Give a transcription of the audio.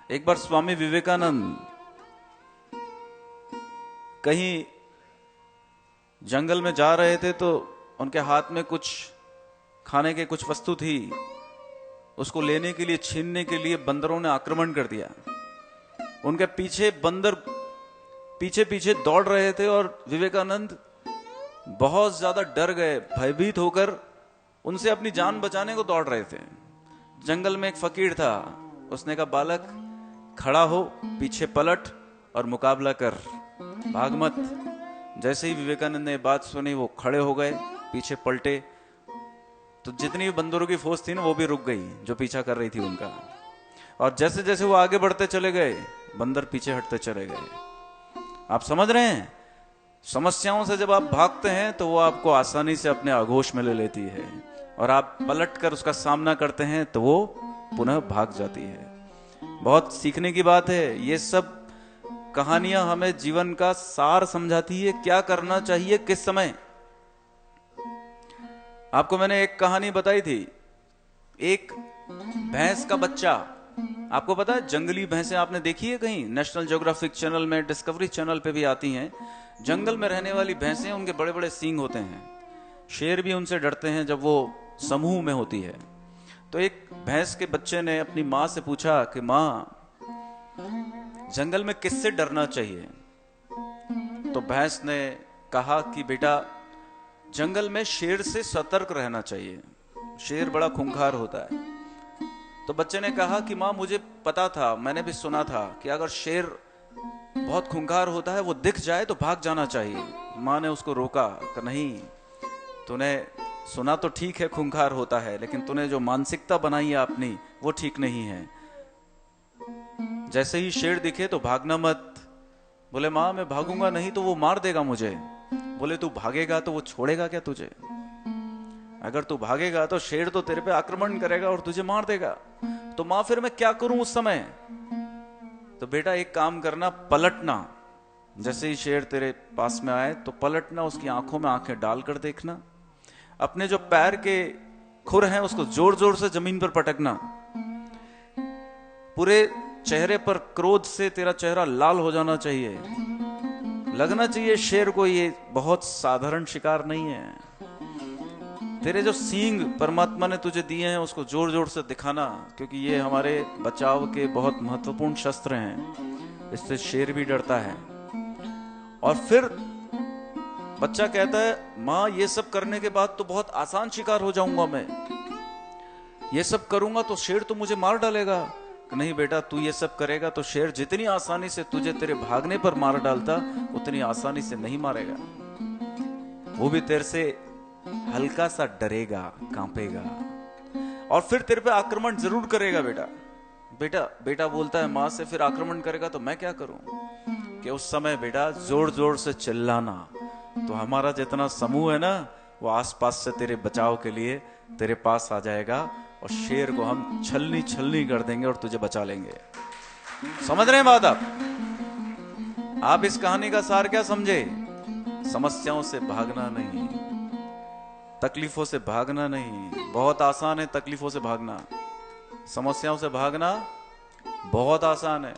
एक बार स्वामी विवेकानंद कहीं जंगल में जा रहे थे तो उनके हाथ में कुछ खाने के कुछ वस्तु थी। उसको लेने के लिए, छीनने के लिए बंदरों ने आक्रमण कर दिया। उनके पीछे बंदर पीछे पीछे दौड़ रहे थे और विवेकानंद बहुत ज्यादा डर गए, भयभीत होकर उनसे अपनी जान बचाने को दौड़ रहे थे। जंगल में एक फकीर था, उसने कहा, बालक खड़ा हो, पीछे पलट और मुकाबला कर, भाग मत। जैसे ही विवेकानंद ने बात सुनी वो खड़े हो गए, पीछे पलटे तो जितनी भी बंदरों की फौज थी ना वो भी रुक गई जो पीछा कर रही थी उनका। और जैसे जैसे वो आगे बढ़ते चले गए बंदर पीछे हटते चले गए। आप समझ रहे हैं, समस्याओं से जब आप भागते हैं तो वो आपको आसानी से अपने आगोश में ले लेती है और आप पलट कर उसका सामना करते हैं तो वो पुनः भाग जाती है। बहुत सीखने की बात है। ये सब कहानियां हमें जीवन का सार समझाती है, क्या करना चाहिए किस समय। आपको मैंने एक कहानी बताई थी, एक भैंस का बच्चा। आपको पता है जंगली भैंसें आपने देखी है कहीं? नेशनल ज्योग्राफिक चैनल में, डिस्कवरी चैनल पे भी आती हैं। जंगल में रहने वाली भैंसें, उनके बड़े बड़े सींग होते हैं। शेर भी उनसे डरते हैं जब वो समूह में होती है। तो एक भैंस के बच्चे ने अपनी माँ से पूछा कि माँ, जंगल में किससे डरना चाहिए? तो भैंस ने कहा कि बेटा, जंगल में शेर से सतर्क रहना चाहिए, शेर बड़ा खूंखार होता है। तो बच्चे ने कहा कि माँ, मुझे पता था, मैंने भी सुना था कि अगर शेर बहुत खूंखार होता है, वो दिख जाए तो भाग जाना चाहिए। माँ ने उसको रोका कि नहीं, तूने सुना तो ठीक है खूंखार होता है, लेकिन तूने जो मानसिकता बनाई है अपनी वो ठीक नहीं है। जैसे ही शेर दिखे तो भागना मत। बोले माँ, मैं भागूंगा नहीं तो वो मार देगा मुझे। बोले तू भागेगा तो वो छोड़ेगा क्या तुझे? अगर तू भागेगा तो शेर तो तेरे पे आक्रमण करेगा और तुझे मार देगा। तो माँ, फिर मैं क्या करूं उस समय? तो बेटा एक काम करना, पलटना। जैसे ही शेर तेरे पास में आए तो पलटना, उसकी आंखों में आंखें डालकर देखना, अपने जो पैर के खुर हैं उसको जोर जोर से जमीन पर पटकना। पूरे चेहरे पर क्रोध से तेरा चेहरा लाल हो जाना चाहिए, लगना चाहिए शेर को ये बहुत साधारण शिकार नहीं है। तेरे जो सींग परमात्मा ने तुझे दिए हैं उसको जोर जोर से दिखाना, क्योंकि ये हमारे बचाव के बहुत महत्वपूर्ण शस्त्र हैं। इससे शेर भी डरता है। और फिर बच्चा कहता है, माँ ये सब करने के बाद तो बहुत आसान शिकार हो जाऊंगा मैं, ये सब करूंगा तो शेर तो मुझे मार डालेगा। नहीं बेटा, तू ये सब करेगा तो शेर जितनी आसानी से तुझे तेरे भागने पर मार डालता उतनी आसानी से नहीं मारेगा। वो भी तेरे से हल्का सा डरेगा, कांपेगा और फिर तेरे पे आक्रमण जरूर करेगा। बेटा बोलता है माँ से, फिर आक्रमण करेगा तो मैं क्या करूं? कि उस समय बेटा जोर जोर से चिल्लाना, तो हमारा जितना समूह है ना वो आसपास से तेरे बचाव के लिए तेरे पास आ जाएगा और शेर को हम छलनी छलनी कर देंगे और तुझे बचा लेंगे। समझ रहे हैं बात आप इस कहानी का सार क्या समझे? समस्याओं से भागना नहीं, तकलीफों से भागना नहीं। बहुत आसान है तकलीफों से भागना, समस्याओं से भागना बहुत आसान है।